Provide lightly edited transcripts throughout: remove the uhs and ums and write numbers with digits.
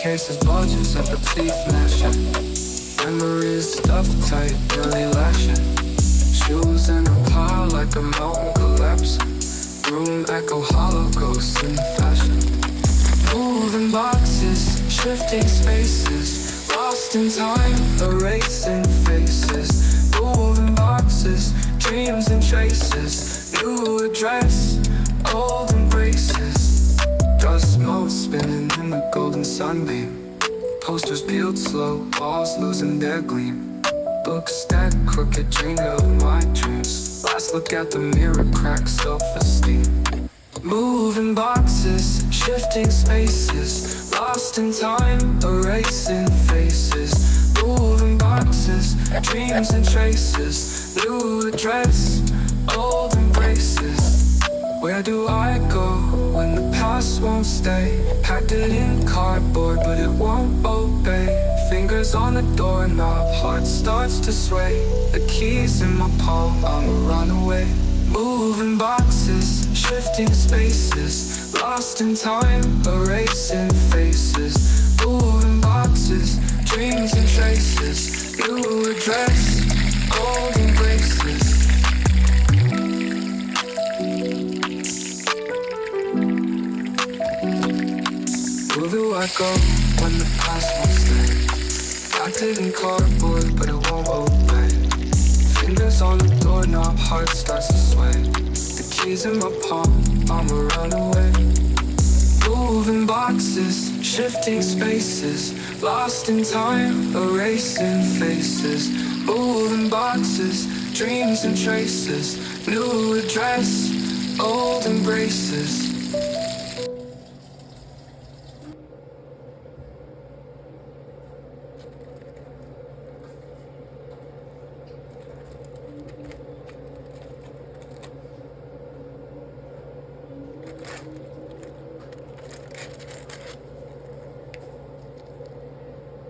Suitcases, bulges at the teeth gnashing. Memories stuffed tight, nearly lashing. Shoes in a pile like a mountain collapsing. Room echo hollow, ghosts in fashion. Moving boxes, shifting spaces. Lost in time, erasing faces. Moving boxes, dreams and traces. New address, old embraces. Dust motes spinning in the golden sunbeam. Posters peeled slow, walls losing their gleam. Books stacked crooked, dreaming of my dreams. Last look at the mirror, cracked self-esteem. Moving boxes, shifting spaces. Lost in time, erasing faces. Moving boxes, dreams and traces. New address, old embraces. Where do I go when the past won't stay? Packed it in cardboard but it won't obey. Fingers on the doorknob, heart starts to sway. The keys in my palm, I'm a runaway. Moving boxes, shifting spaces. Lost in time, erasing faces. Moving boxes, dreams and traces. New address, old embraces. Where do I go when the past won't stay? Packed it in cardboard but it won't obey. Fingers on the doorknob, heart starts to sway. The keys in my palm, I'm a runaway. Moving boxes, shifting spaces. Lost in time, erasing faces. Moving boxes, dreams and traces. New address, old embraces.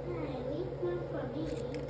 Hi, wait for me.